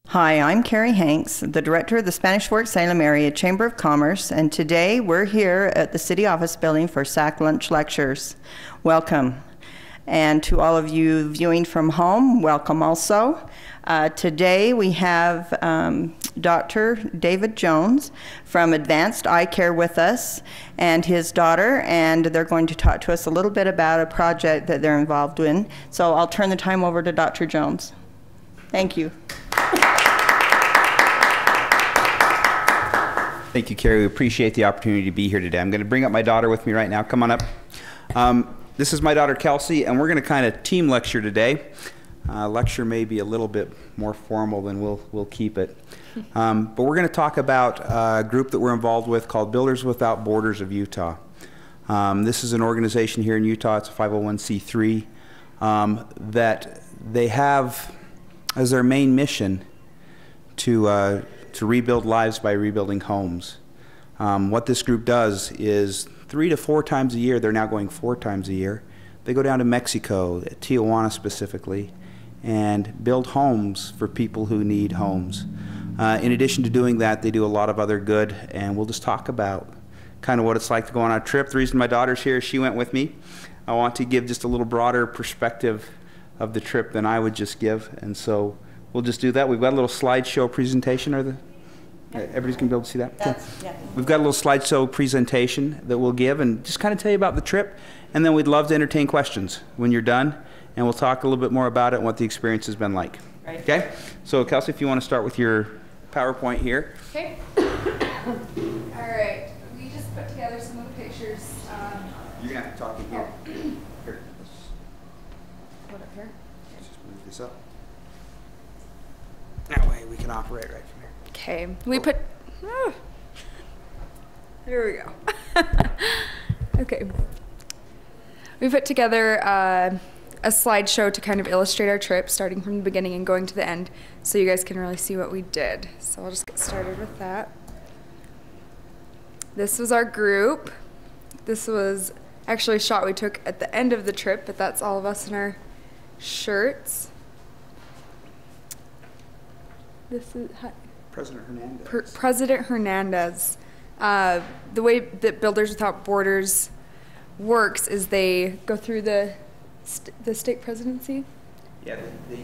Hi, I'm Carrie Hanks, the Director of the Spanish Fork Salem Area Chamber of Commerce, and today we're here at the City Office Building for SAC Lunch Lectures. Welcome. And to all of you viewing from home, welcome also. Today we have Dr. David Jones from Advanced Eye Care with us and his daughter, and they're going to talk to us a little bit about a project that they're involved in. So I'll turn the time over to Dr. Jones. Thank you. Thank you, Carrie. We appreciate the opportunity to be here today. I'm going to bring up my daughter with me right now. Come on up. This is my daughter, Kelsey, and we're going to kind of team lecture today. Lecture may be a little bit more formal than we'll keep it. But we're going to talk about a group that we're involved with called Builders Without Borders of Utah. This is an organization here in Utah. It's a 501c3 that they have as their main mission to rebuild lives by rebuilding homes. What this group does is 3 to 4 times a year, they're now going 4 times a year, they go down to Mexico, Tijuana specifically, and build homes for people who need homes. In addition to doing that, they do a lot of other good, and we'll just talk about kind of what it's like to go on a trip. The reason my daughter's here, she went with me. I want to give just a little broader perspective of the trip than I would just give, and so we'll just do that. We've got a little slideshow presentation. Everybody's going to be able to see that? Yeah. We've got a little slideshow presentation that we'll give and just kind of tell you about the trip, and then we'd love to entertain questions when you're done, and we'll talk a little bit more about it and what the experience has been like. Right. Okay? So, Kelsey, if you want to start with your PowerPoint here. Okay. All right. We just put together some of the pictures. You're going to have to talk in here. Here. What up here? Let's just move this up. That way we can operate right from here. Okay. We put. There we go. Okay. We put together a slideshow to kind of illustrate our trip, starting from the beginning and going to the end, so you guys can really see what we did. So I'll just get started with that. This was our group. This was actually a shot we took at the end of the trip, but that's all of us in our shirts. This is President Hernandez. President Hernandez. The way that Builders Without Borders works is they go through the state presidency. Yeah, they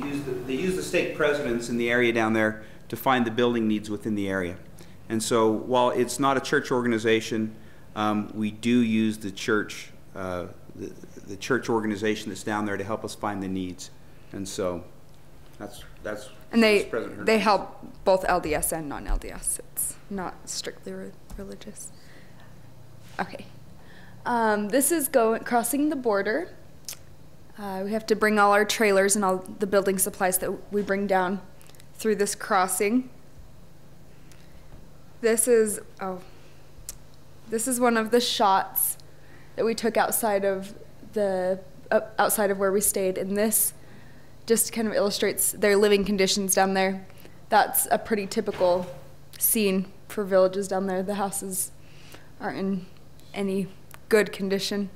use the state presidents in the area down there to find the building needs within the area. And so while it's not a church organization, we do use the church church organization that's down there to help us find the needs. And so that's and they help both LDS and non-LDS. It's not strictly religious. Okay. This is crossing the border. We have to bring all our trailers and all the building supplies that we bring down through this crossing. This is one of the shots that we took outside of where we stayed, and this just kind of illustrates their living conditions down there. That's a pretty typical scene for villages down there. The houses aren't in any good condition.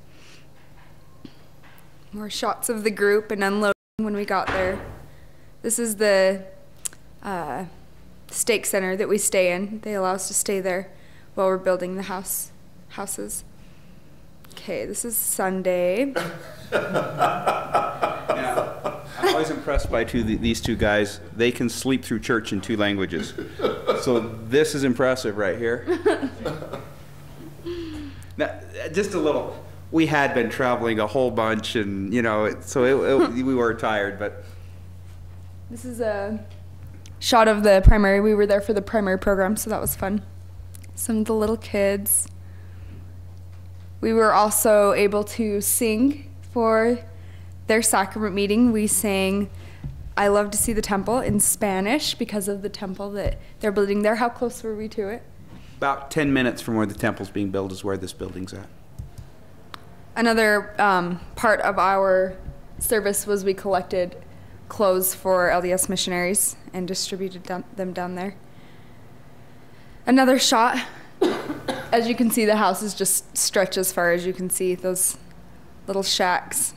More shots of the group and unloading when we got there. This is the stake center that we stay in. They allow us to stay there while we're building the houses. Okay, this is Sunday. Yeah, I'm always impressed by these two guys. They can sleep through church in 2 languages. So this is impressive right here. Now, just a little. We had been traveling a whole bunch, and we were tired, but. This is a shot of the primary. We were there for the primary program, so that was fun. Some of the little kids. We were also able to sing for their sacrament meeting. We sang "I Love to See the Temple" in Spanish because of the temple that they're building there. How close were we to it? About 10 minutes from where the temple's being built is where this building's at. Another part of our service was we collected clothes for LDS missionaries and distributed them down there. Another shot. As you can see, the houses just stretch as far as you can see, those little shacks.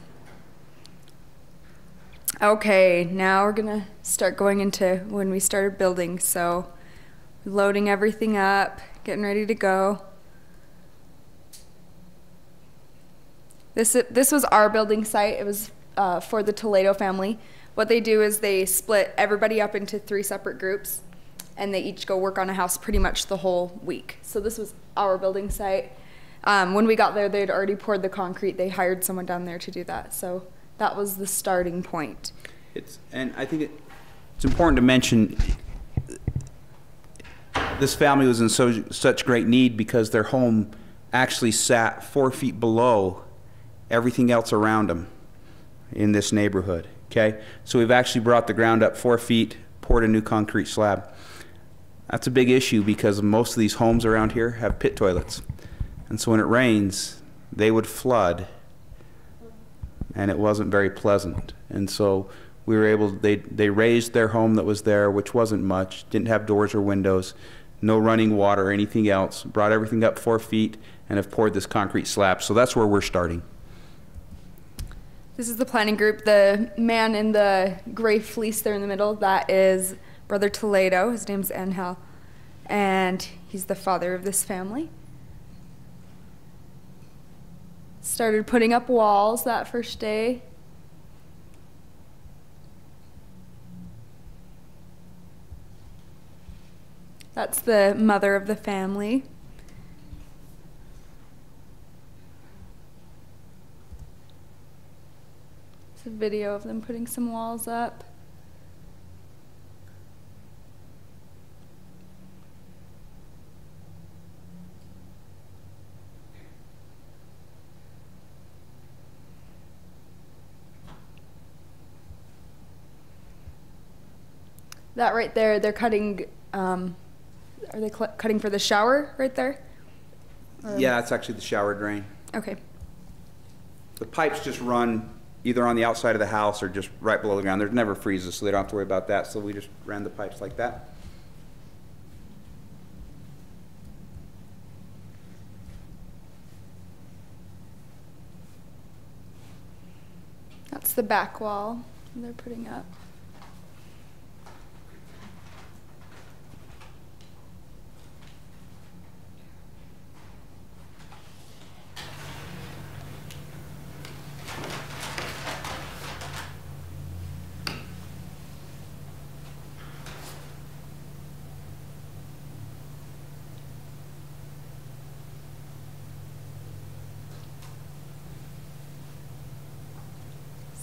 Okay, now we're gonna start going into when we started building. So loading everything up, getting ready to go. This was our building site. It was for the Toledo family. What they do is they split everybody up into 3 separate groups, and they each go work on a house pretty much the whole week. So this was our building site. When we got there, they'd already poured the concrete. They hired someone down there to do that. So that was the starting point. And I think it's important to mention this family was in such great need because their home actually sat 4 feet below everything else around them in this neighborhood. Okay, so we've actually brought the ground up 4 feet, poured a new concrete slab. That's a big issue because most of these homes around here have pit toilets, and so when it rains, they would flood, and it wasn't very pleasant. And so we were able. They raised their home that was there, which wasn't much, didn't have doors or windows, no running water or anything else. Brought everything up 4 feet and have poured this concrete slab. So that's where we're starting. This is the planning group. The man in the gray fleece there in the middle, that is Brother Toledo. His name's Angel, and he's the father of this family. Started putting up walls that first day. That's the mother of the family. A video of them putting some walls up. That right there, they're cutting, are they cutting for the shower right there? Or Yeah, that's actually the shower drain. okay. The pipes just run either on the outside of the house or just right below the ground. There's never freezes, so they don't have to worry about that. So we just ran the pipes like that. That's the back wall they're putting up.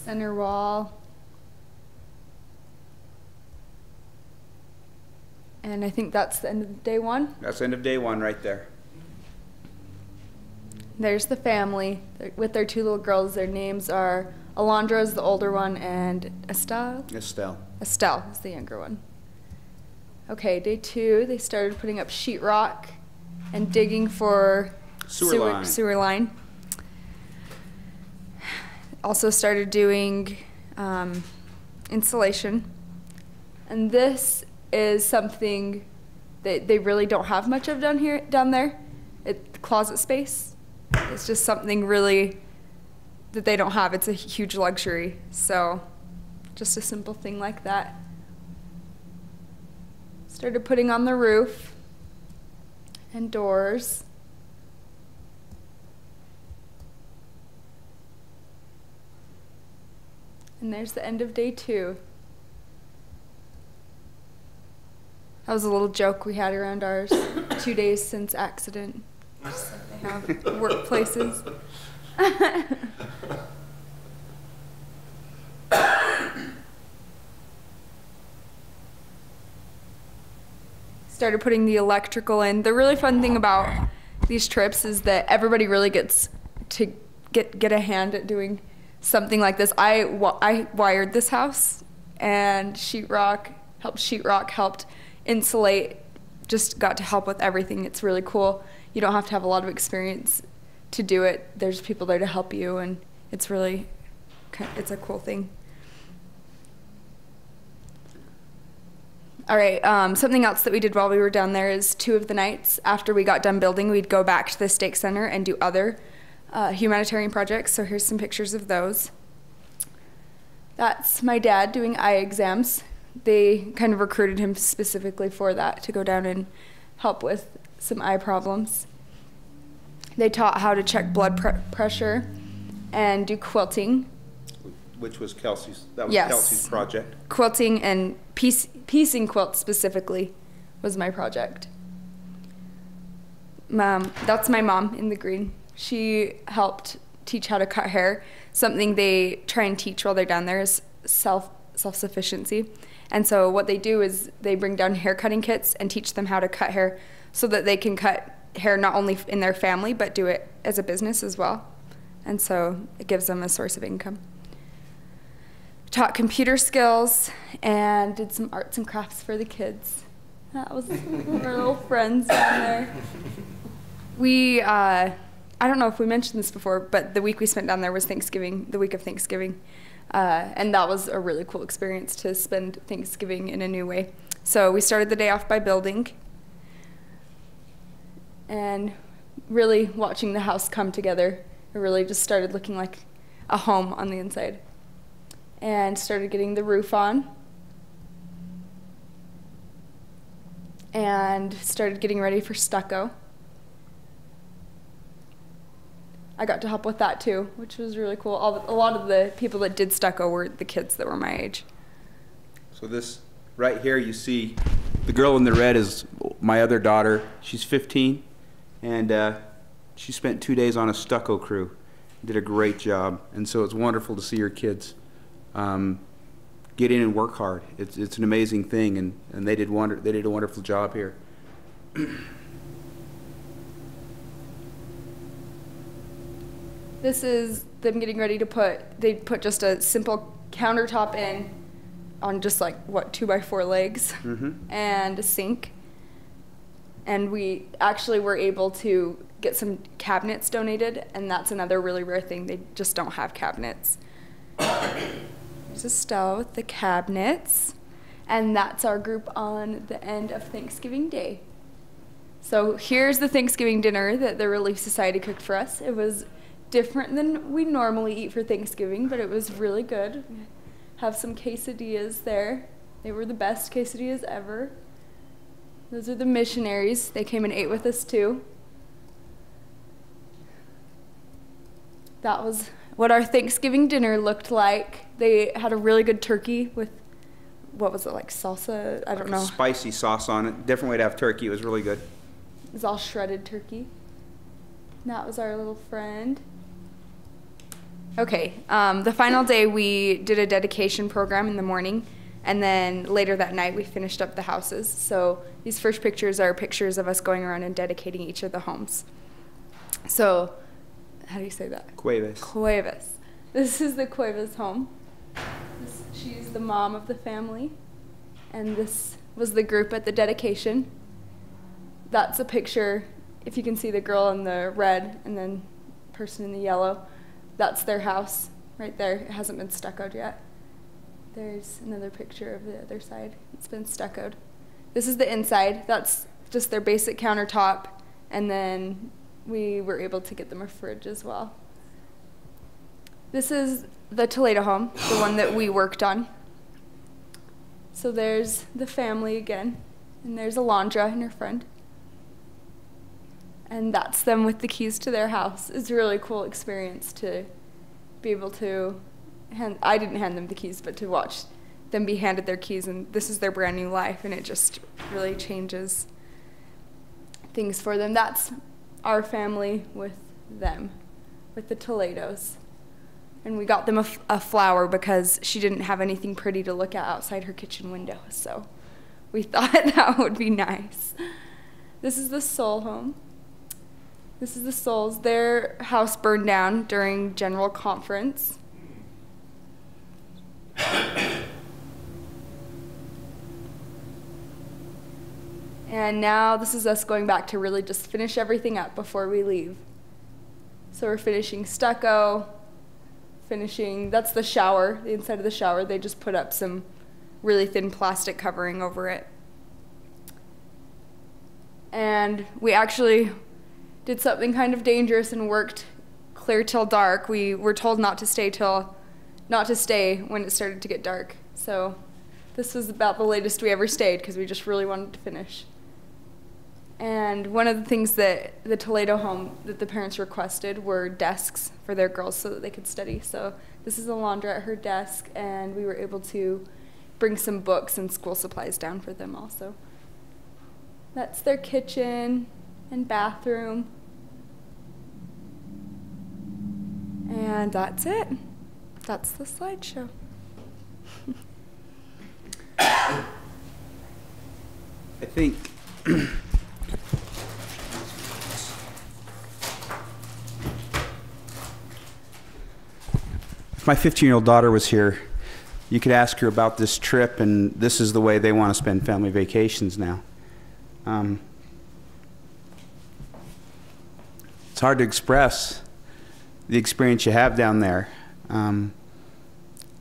Center wall. And I think that's the end of day 1. That's the end of day 1 right there. There's the family with their 2 little girls. Their names are Alondra is the older one and Estelle. Estelle is the younger one. Okay, day 2, they started putting up sheetrock and digging for sewer line. Also started doing insulation. And this is something that they really don't have much of down there. Closet space. It's just something really that they don't have. It's a huge luxury. So just a simple thing like that. Started putting on the roof and doors. And there's the end of day 2. That was a little joke we had around ours. 2 days since accident. Just like they have workplaces. Started putting the electrical in. The really fun thing about these trips is that everybody really gets to get a hand at doing something like this. I wired this house, and sheetrock, helped insulate, just got to help with everything. It's really cool. You don't have to have a lot of experience to do it. There's people there to help you, and it's a cool thing. All right, something else that we did while we were down there is 2 of the nights after we got done building, we'd go back to the stake center and do other humanitarian projects. So here's some pictures of those. That's my dad doing eye exams. They kind of recruited him specifically for that, to go down and help with some eye problems. They taught how to check blood pressure and do quilting. Which was Kelsey's, that was Yes. Kelsey's project. Quilting and piecing quilts specifically was my project. That's my mom in the green. She helped teach how to cut hair. Something they try and teach while they're down there is self-sufficiency. And so what they do is they bring down hair cutting kits and teach them how to cut hair so that they can cut hair not only in their family but do it as a business as well. And so it gives them a source of income. Taught computer skills and did some arts and crafts for the kids. That was our little friends down there. We, I don't know if we mentioned this before, but the week we spent down there was Thanksgiving, the week of Thanksgiving. And that was a really cool experience to spend Thanksgiving in a new way. So we started the day off by building and really watching the house come together. It really just started looking like a home on the inside. And started getting the roof on. And started getting ready for stucco. I got to help with that too, which was really cool. A lot of the people that did stucco were the kids that were my age. So this right here, you see the girl in the red is my other daughter. She's 15, and she spent 2 days on a stucco crew. Did a great job, and so it's wonderful to see your kids get in and work hard. It's an amazing thing, and they did a wonderful job here. This is them getting ready to they put just a simple countertop in on just like, what, 2x4 legs and a sink. And we actually were able to get some cabinets donated, and that's another really rare thing. They just don't have cabinets. There's Estelle with the cabinets, and that's our group on the end of Thanksgiving Day. So here's the Thanksgiving dinner that the Relief Society cooked for us. It was different than we normally eat for Thanksgiving, but it was really good. Have some quesadillas there. They were the best quesadillas ever. Those are the missionaries. They came and ate with us too. That was what our Thanksgiving dinner looked like. They had a really good turkey with, what was it, like salsa? I don't know. Spicy sauce on it. Different way to have turkey. It was really good. It was all shredded turkey. And that was our little friend. Okay, the final day we did a dedication program in the morning, and then later that night we finished up the houses. So these first pictures are pictures of us going around and dedicating each of the homes. So, how do you say that? Cuevas. Cuevas. This is the Cuevas home. She's the mom of the family, and this was the group at the dedication. That's a picture, if you can see the girl in the red and then person in the yellow. That's their house right there. It hasn't been stuccoed yet. There's another picture of the other side. It's been stuccoed. This is the inside. That's just their basic countertop, and then we were able to get them a fridge as well. This is the Toledo home, the one that we worked on. So there's the family again, and there's Alondra and her friend. And that's them with the keys to their house. It's a really cool experience to be able to I didn't hand them the keys, but to watch them be handed their keys, and this is their brand new life, and it just really changes things for them. That's our family with them, with the Toledos. And we got them a flower because she didn't have anything pretty to look at outside her kitchen window, so we thought that would be nice. This is the Soul home. This is the Souls. Their house burned down during General Conference. And now this is us going back to really just finish everything up before we leave. So we're finishing stucco, that's the shower, the inside of the shower. They just put up some really thin plastic covering over it. And we actually did something kind of dangerous and worked clear till dark. We were told not to stay till not to stay when it started to get dark. So this was about the latest we ever stayed because we just really wanted to finish. And one of the things that the Toledo home that the parents requested were desks for their girls so that they could study. So this is Alondra at her desk, and we were able to bring some books and school supplies down for them also. That's their kitchen and bathroom. And that's it. That's the slideshow. I think if my 15-year-old daughter was here, you could ask her about this trip, and this is the way they want to spend family vacations now. It's hard to express the experience you have down there.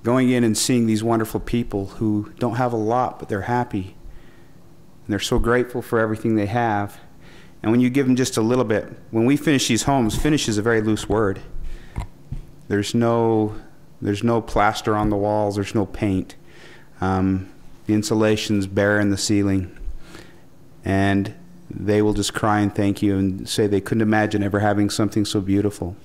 Going in and seeing these wonderful people who don't have a lot, but they're happy. And they're so grateful for everything they have. And when you give them just a little bit, when we finish these homes, finish is a very loose word. There's no plaster on the walls, there's no paint. The insulation's bare in the ceiling. And they will just cry and thank you and say they couldn't imagine ever having something so beautiful.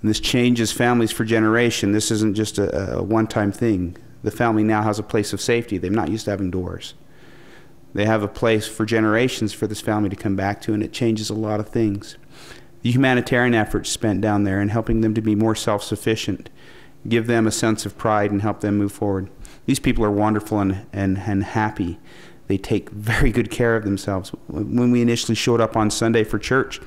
And this changes families for generation. This isn't just a one-time thing. The family now has a place of safety. They're not used to having doors. They have a place for generations for this family to come back to, and it changes a lot of things. The humanitarian efforts spent down there and helping them to be more self-sufficient, give them a sense of pride and help them move forward. These people are wonderful and happy. They take very good care of themselves. When we initially showed up on Sunday for church,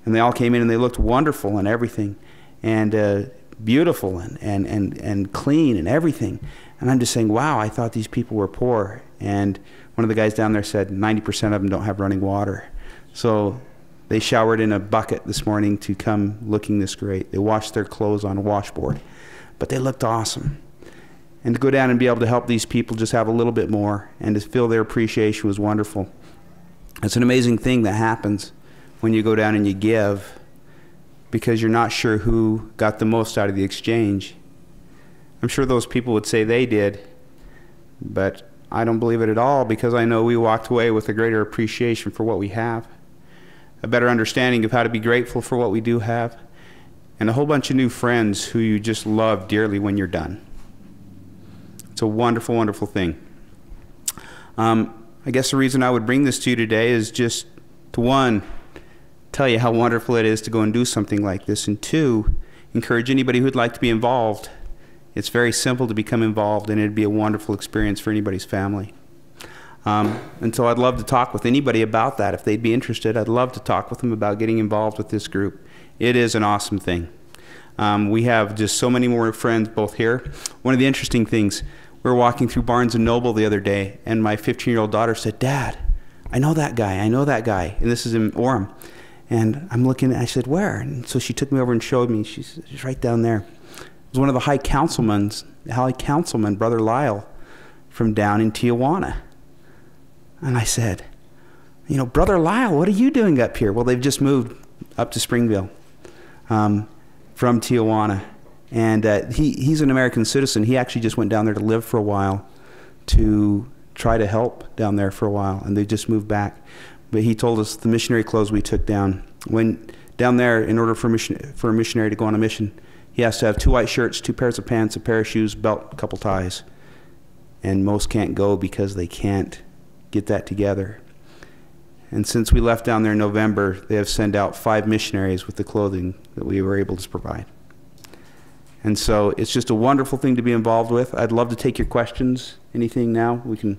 and they all came in and they looked wonderful and everything, and beautiful and clean and everything. And I'm just saying, wow, I thought these people were poor. And one of the guys down there said 90% of them don't have running water. So they showered in a bucket this morning to come looking this great. They washed their clothes on a washboard. But they looked awesome. And to go down and be able to help these people just have a little bit more and to feel their appreciation was wonderful. It's an amazing thing that happens when you go down and you give, because you're not sure who got the most out of the exchange. I'm sure those people would say they did, but I don't believe it at all, because I know we walked away with a greater appreciation for what we have, a better understanding of how to be grateful for what we do have, and a whole bunch of new friends who you just love dearly when you're done. It's a wonderful, wonderful thing. I guess the reason I would bring this to you today is just to, one, tell you how wonderful it is to go and do something like this, and two, encourage anybody who'd like to be involved. It's very simple to become involved, and it'd be a wonderful experience for anybody's family. And so I'd love to talk with anybody about that. If they'd be interested, I'd love to talk with them about getting involved with this group. It is an awesome thing. We have just so many more friends both here. One of the interesting things, we were walking through Barnes & Noble the other day, and my 15-year-old daughter said, "Dad, I know that guy, I know that guy." And this is in Orem. And I'm looking, I said, "Where?" And so she took me over and showed me. She's right down there. It was one of the high councilmen, Brother Lyle, from down in Tijuana. And I said, "You know, Brother Lyle, what are you doing up here?" Well, they've just moved up to Springville from Tijuana. And he's an American citizen. He actually just went down there to live for a while, to try to help down there for a while, and they just moved back. But he told us the missionary clothes we took down, when down there, in order for a missionary to go on a mission, he has to have 2 white shirts, 2 pairs of pants, a pair of shoes, belt, a couple ties. And most can't go because they can't get that together. And since we left down there in November, they have sent out 5 missionaries with the clothing that we were able to provide. And so it's just a wonderful thing to be involved with. I'd love to take your questions. Anything now? We can...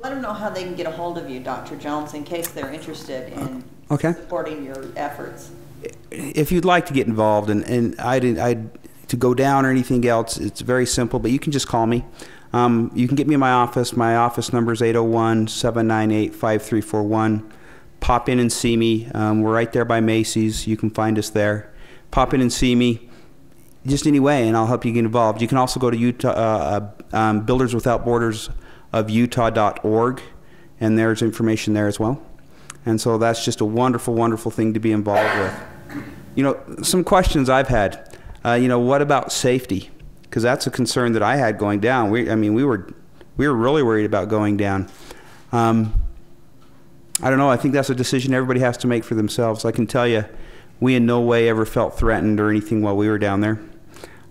Let them know how they can get a hold of you, Dr. Jones, in case they're interested in supporting your efforts. If you'd like to get involved, and to go down or anything else, it's very simple, but you can just call me. You can get me in my office. My office number is 801-798-5341. Pop in and see me. We're right there by Macy's. You can find us there. Pop in and see me just any way, and I'll help you get involved. You can also go to Builders Without Borders of Utah.org, and there's information there as well. And so that's just a wonderful, wonderful thing to be involved with. You know, some questions I've had, what about safety? because that's a concern that I had going down. I mean, we were really worried about going down. I don't know. I think that's a decision everybody has to make for themselves. I can tell you, we in no way ever felt threatened or anything while we were down there.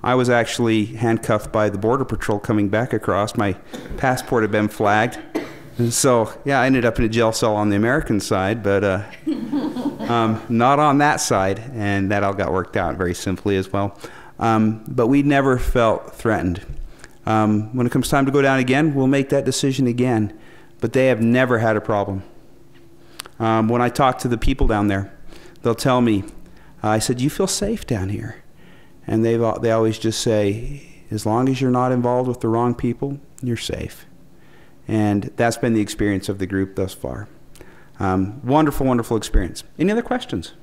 I was actually handcuffed by the Border Patrol coming back across. My passport had been flagged. And so, yeah, I ended up in a jail cell on the American side, but not on that side, and that all got worked out very simply as well. But we never felt threatened. When it comes time to go down again, we'll make that decision again, but they have never had a problem. When I talk to the people down there, they'll tell me, I said, you feel safe down here? And they always just say, as long as you're not involved with the wrong people, you're safe. And that's been the experience of the group thus far. Wonderful, wonderful experience. Any other questions?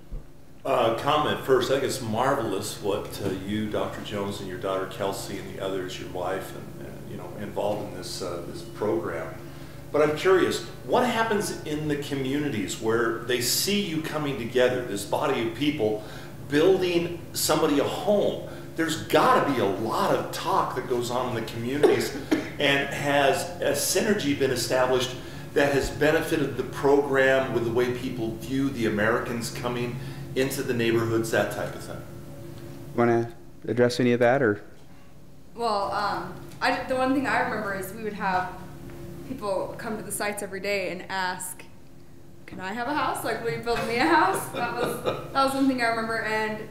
Comment first. I think it's marvelous what you, Dr. Jones, and your daughter Kelsey, and the others, your wife, and you know, involved in this this program. But I'm curious, what happens in the communities where they see you coming together, this body of people, building somebody a home? There's got to be a lot of talk that goes on in the communities, and has a synergy been established that has benefited the program with the way people view the Americans coming into the neighborhoods, that type of thing? Want to address any of that, or? Well, the one thing I remember is we would have people come to the sites every day and ask, "Can I have a house? Like, will you build me a house?" That was one thing I remember, and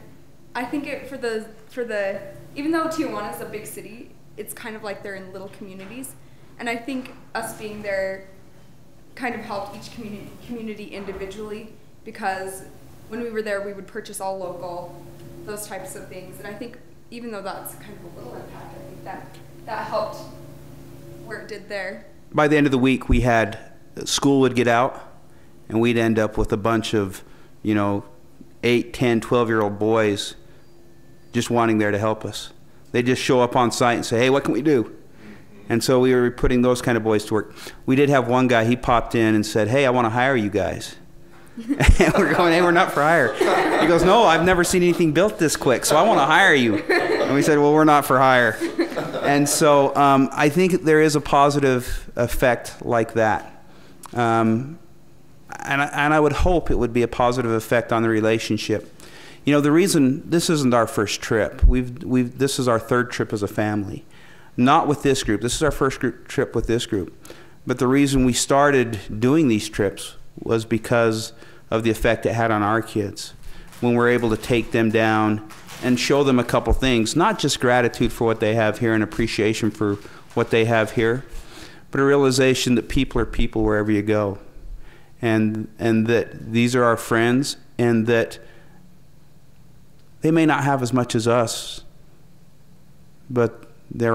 I think for the even though Tijuana is a big city, it's kind of like they're in little communities, and I think us being there kind of helped each community individually, because when we were there, we would purchase all local, those types of things, and I think even though that's kind of a little impact, I think that helped where it did there. By the end of the week, we had school would get out, and we'd end up with a bunch of, 8, 10, 12-year-old boys just wanting there to help us. They just show up on site and say, "Hey, what can we do?" And so we were putting those kind of boys to work. We did have one guy, he popped in and said, "Hey, I want to hire you guys." And we're going, "Hey, we're not for hire." He goes, "No, I've never seen anything built this quick, so I want to hire you." And we said, "Well, we're not for hire." And so I think there is a positive effect like that. And I would hope it would be a positive effect on the relationship. The reason this isn't our first trip, this is our third trip as a family. Not with this group. This is our first trip with this group. But the reason we started doing these trips was because of the effect it had on our kids. When we're able to take them down and show them a couple things, not just gratitude for what they have here and appreciation for what they have here, but a realization that people are people wherever you go. And that these are our friends, and that they may not have as much as us, but they're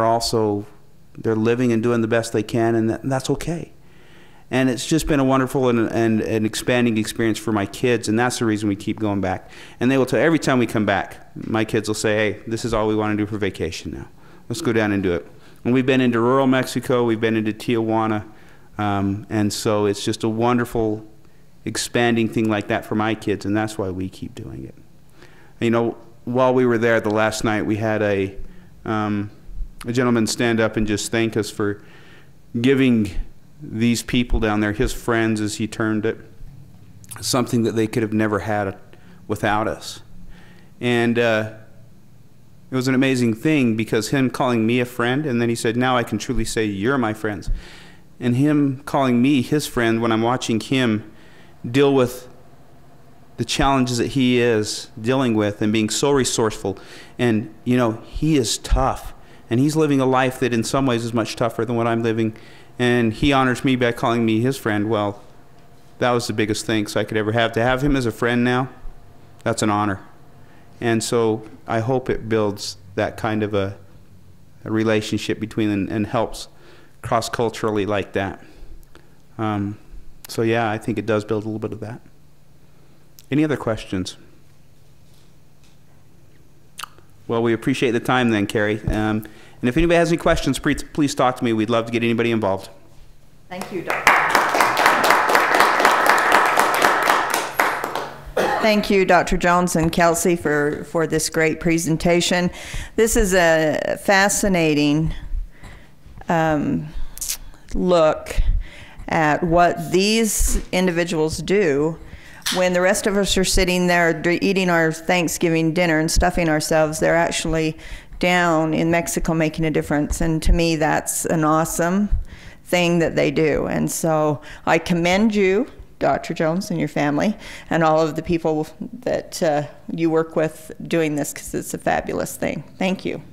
living and doing the best they can, and that's okay. And it's just been a wonderful and expanding experience for my kids, and that's the reason we keep going back. And they will tell, every time we come back, my kids will say, "Hey, this is all we want to do for vacation now. Let's go down and do it." And we've been into rural Mexico, we've been into Tijuana, and so it's just a wonderful expanding thing like that for my kids, and that's why we keep doing it. While we were there the last night, we had a gentleman stand up and just thank us for giving these people down there, his friends as he termed it, something that they could have never had without us. And it was an amazing thing, because him calling me a friend, and then he said, "Now I can truly say you're my friends." And him calling me his friend when I'm watching him deal with the challenges that he is dealing with, and being so resourceful. And he is tough, and he's living a life that in some ways is much tougher than what I'm living, and he honors me by calling me his friend. Well, that was the biggest thanks I could ever have. To have him as a friend now, that's an honor. And so I hope it builds that kind of a relationship between and helps cross-culturally like that. So yeah, I think it does build a little bit of that. Any other questions? Well, we appreciate the time then, Carrie. And if anybody has any questions, please talk to me. We'd love to get anybody involved. Thank you, Doctor. Thank you, Dr. Jones and Kelsey, for this great presentation. This is a fascinating look at what these individuals do when the rest of us are sitting there eating our Thanksgiving dinner and stuffing ourselves. They're actually down in Mexico making a difference, and to me that's an awesome thing that they do. And so I commend you, Dr. Jones, and your family and all of the people that you work with doing this, because it's a fabulous thing. Thank you.